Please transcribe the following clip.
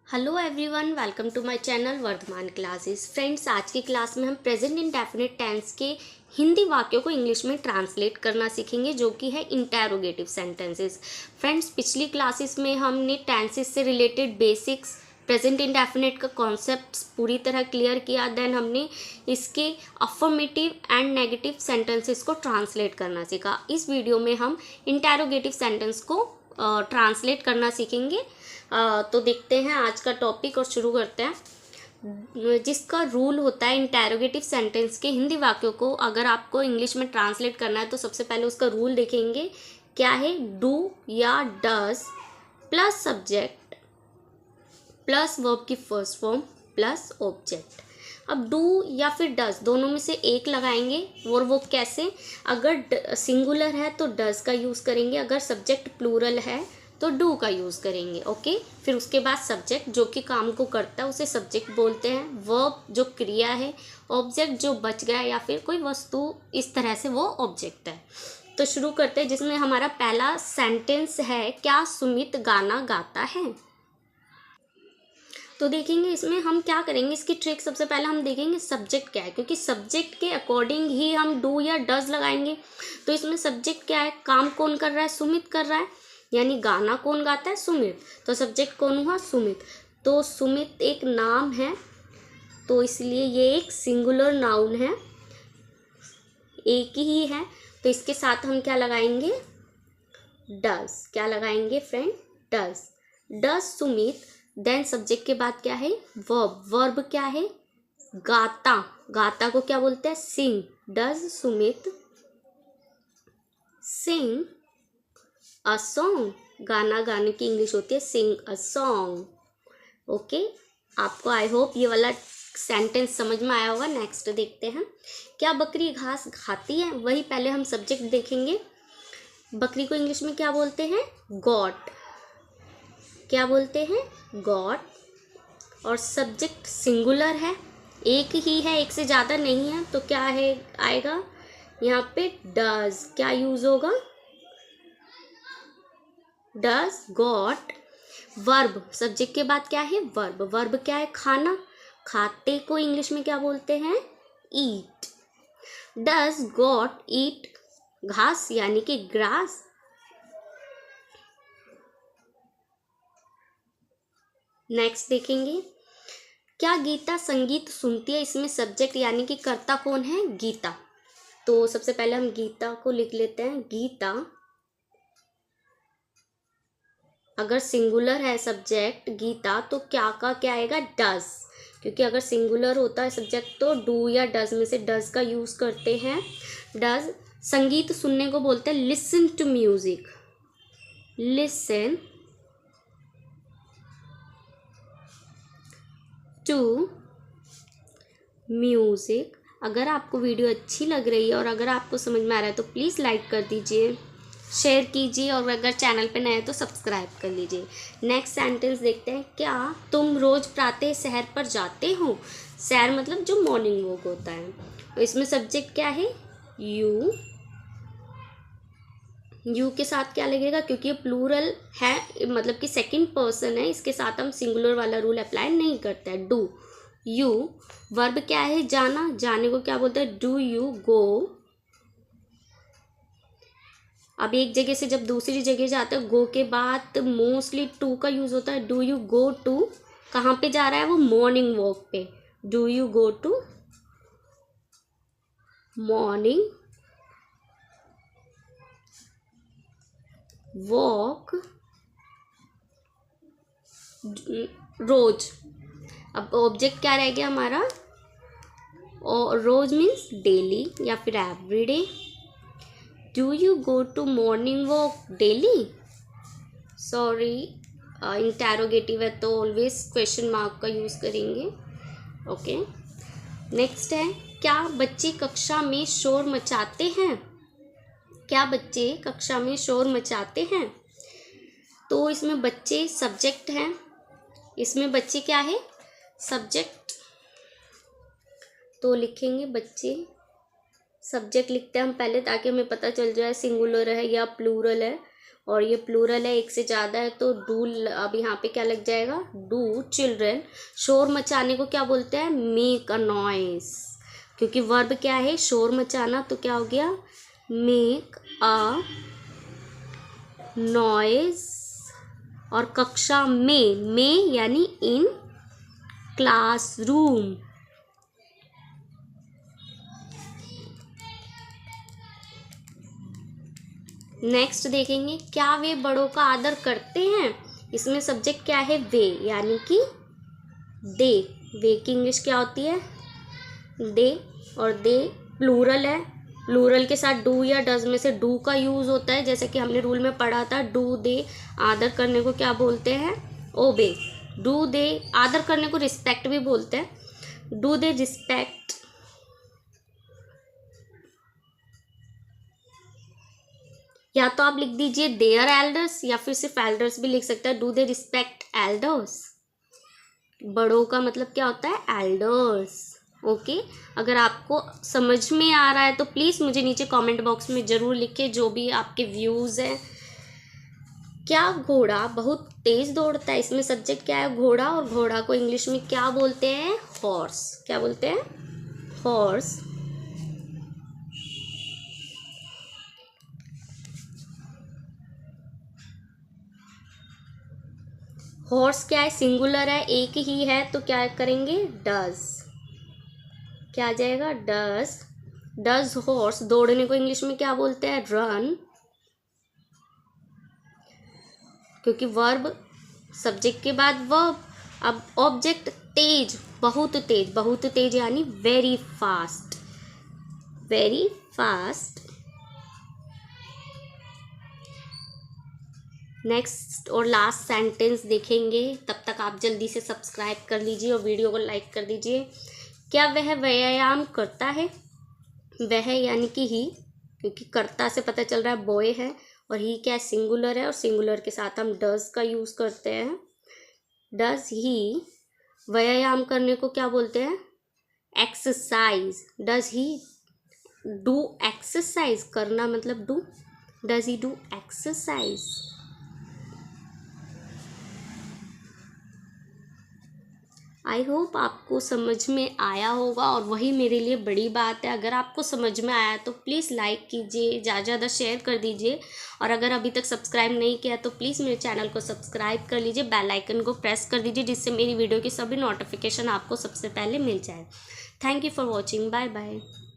Hello everyone, welcome to my channel Vardhman classes. Friends, आज की class में हम प्रेजेंट इंडेफिनिट टेंस के हिंदी वाक्यों को इंग्लिश में ट्रांसलेट करना सीखेंगे, जो कि है इंटेरोगेटिव सेंटेंसेस। फ्रेंड्स, पिछली क्लासेस में हमने टेंसेस से रिलेटेड बेसिक्स, प्रेजेंट इंडेफिनिट का कॉन्सेप्ट पूरी तरह क्लियर किया। देन हमने इसके अफर्मेटिव एंड नेगेटिव सेंटेंसेस को ट्रांसलेट करना सीखा। इस वीडियो में हम इंटेरोगेटिव सेंटेंस को ट्रांसलेट करना सीखेंगे। तो देखते हैं आज का टॉपिक और शुरू करते हैं। जिसका रूल होता है इंटेरोगेटिव सेंटेंस के हिंदी वाक्यों को अगर आपको इंग्लिश में ट्रांसलेट करना है तो सबसे पहले उसका रूल देखेंगे। क्या है? डू या does plus subject plus verb की फर्स्ट फॉर्म प्लस ऑब्जेक्ट। अब डू या फिर डज दोनों में से एक लगाएंगे। और वो कैसे? अगर सिंगुलर है तो डज का यूज़ करेंगे, अगर सब्जेक्ट प्लूरल है तो डू का यूज़ करेंगे। ओके, फिर उसके बाद सब्जेक्ट जो कि काम को करता है उसे सब्जेक्ट बोलते हैं। वर्ब जो क्रिया है, ऑब्जेक्ट जो बच गया या फिर कोई वस्तु, इस तरह से वो ऑब्जेक्ट है। तो शुरू करते हैं, जिसमें हमारा पहला सेंटेंस है, क्या सुमित गाना गाता है। तो देखेंगे इसमें हम क्या करेंगे, इसकी ट्रिक सबसे पहले हम देखेंगे सब्जेक्ट क्या है, क्योंकि सब्जेक्ट के अकॉर्डिंग ही हम डू या डज लगाएंगे। तो इसमें सब्जेक्ट क्या है? काम कौन कर रहा है? सुमित कर रहा है, यानी गाना कौन गाता है? सुमित। तो सब्जेक्ट कौन हुआ? सुमित। तो सुमित एक नाम है, तो इसलिए ये एक सिंगुलर नाउन है, एक ही है। तो इसके साथ हम क्या लगाएंगे? डज। क्या लगाएंगे friend? Does. Does Sumit. Then subject के बाद क्या है? वर्ब। वर्ब क्या है? गाता। गाता को क्या बोलते हैं? Sing. Does Sumit sing a song. गाना गाने की इंग्लिश होती है सिंग अ सॉन्ग। ओके, आपको आई होप ये वाला सेंटेंस समझ में आया होगा। नेक्स्ट देखते हैं, क्या बकरी घास खाती है। वही पहले हम सब्जेक्ट देखेंगे। बकरी को इंग्लिश में क्या बोलते हैं? गॉट। क्या बोलते हैं? गॉट। और सब्जेक्ट सिंगुलर है, एक ही है, एक से ज़्यादा नहीं है, तो क्या है आएगा यहाँ पे? डज। क्या यूज़ होगा? Does got. वर्ब, सब्जेक्ट के बाद क्या है? वर्ब। वर्ब क्या है? खाना। खाते को इंग्लिश में क्या बोलते हैं? ईट। डज गॉट ईट घास, यानी कि ग्रास। नेक्स्ट देखेंगे, क्या गीता संगीत सुनती है। इसमें सब्जेक्ट यानी कि कर्ता कौन है? गीता। तो सबसे पहले हम गीता को लिख लेते हैं। गीता, अगर सिंगुलर है सब्जेक्ट गीता तो क्या का क्या आएगा? डज। क्योंकि अगर सिंगुलर होता है सब्जेक्ट तो डू या डज में से डज का यूज़ करते हैं। डज। संगीत सुनने को बोलते हैं listen to music. Listen to music. अगर आपको वीडियो अच्छी लग रही है और अगर आपको समझ में आ रहा है तो प्लीज़ लाइक कर दीजिए, शेयर कीजिए, और अगर चैनल पे नए हैं तो सब्सक्राइब कर लीजिए। नेक्स्ट सेंटेंस देखते हैं, क्या तुम रोज़ प्रातः सैर पर जाते हो। सैर मतलब जो मॉर्निंग वॉक होता है। तो इसमें सब्जेक्ट क्या है? यू। यू के साथ क्या लगेगा? क्योंकि ये प्लूरल है, मतलब कि सेकंड पर्सन है, इसके साथ हम सिंगुलर वाला रूल अप्लाई नहीं करते हैं। डू। यू। वर्ब क्या है? जाना। जाने को क्या बोलते हैं? डू यू गो। अब एक जगह से जब दूसरी जगह जाते हैं, गो के बाद मोस्टली टू का यूज होता है। डू यू गो टू, कहाँ पे जा रहा है वो? मॉर्निंग वॉक पे। Do you go to morning walk रोज। अब ऑब्जेक्ट क्या रह गया हमारा? और रोज मीन्स डेली या फिर everyday. Do you go to morning walk daily? Sorry, interrogative है तो ऑलवेज क्वेश्चन मार्क का यूज़ करेंगे। ओके, नेक्स्ट है, क्या बच्चे कक्षा में शोर मचाते हैं। क्या बच्चे कक्षा में शोर मचाते हैं। तो इसमें बच्चे सब्जेक्ट हैं, इसमें बच्चे क्या है? सब्जेक्ट। तो लिखेंगे बच्चे, सब्जेक्ट लिखते हैं हम पहले ताकि हमें पता चल जाए सिंगुलर है या प्लूरल है। और ये प्लूरल है, एक से ज़्यादा है तो डू। अब यहाँ पे क्या लग जाएगा, डू चिल्ड्रन। शोर मचाने को क्या बोलते हैं, मेक अ नॉइस, क्योंकि वर्ब क्या है, शोर मचाना, तो क्या हो गया, मेक अ नॉइस। और कक्षा में यानी इन क्लासरूम। नेक्स्ट देखेंगे, क्या वे बड़ों का आदर करते हैं। इसमें सब्जेक्ट क्या है, वे, यानी कि दे। वे की इंग्लिश क्या होती है, दे। और दे प्लूरल है, प्लूरल के साथ डू या डज में से डू का यूज़ होता है, जैसे कि हमने रूल में पढ़ा था। डू दे आदर करने को क्या बोलते हैं, ओबे। डू दे आदर करने को रिस्पेक्ट भी बोलते हैं। डू दे रिस्पेक्ट, या तो आप लिख दीजिए देयर एल्डर्स, या फिर सिर्फ एल्डर्स भी लिख सकते हैं। डू दे रिस्पेक्ट एल्डर्स, बड़ों का मतलब क्या होता है, एल्डर्स। ओके, अगर आपको समझ में आ रहा है तो प्लीज़ मुझे नीचे कमेंट बॉक्स में ज़रूर लिखें जो भी आपके व्यूज़ हैं। क्या घोड़ा बहुत तेज़ दौड़ता है, इसमें सब्जेक्ट क्या है, घोड़ा। और घोड़ा को इंग्लिश में क्या बोलते हैं, हॉर्स। क्या बोलते हैं, हॉर्स। हॉर्स क्या है, सिंगुलर है, एक ही है, तो क्या करेंगे, डज। क्या आ जाएगा, डज। Does horse. दौड़ने को इंग्लिश में क्या बोलते हैं, रन, क्योंकि वर्ब सब्जेक्ट के बाद वर्ब। अब ऑब्जेक्ट तेज, बहुत तेज, बहुत तेज यानी very fast, very fast. Next और लास्ट सेंटेंस देखेंगे, तब तक आप जल्दी से सब्सक्राइब कर लीजिए और वीडियो को लाइक कर दीजिए। क्या वह व्यायाम करता है, वह यानी कि ही, क्योंकि करता से पता चल रहा है बॉय है, और ही क्या है, सिंगुलर है, और सिंगुलर के साथ हम डज का यूज़ करते हैं। डज ही व्यायाम करने को क्या बोलते हैं, exercise. Does he do exercise, करना मतलब do. Does he do exercise. I hope आपको समझ में आया होगा, और वही मेरे लिए बड़ी बात है। अगर आपको समझ में आया तो प्लीज़ लाइक कीजिए, ज़्यादा ज़्यादा शेयर कर दीजिए, और अगर अभी तक सब्सक्राइब नहीं किया तो प्लीज़ मेरे चैनल को सब्सक्राइब कर लीजिए, बेल आइकन को प्रेस कर दीजिए, जिससे मेरी वीडियो की सभी नोटिफिकेशन आपको सबसे पहले मिल जाए। Thank you for watching, bye bye.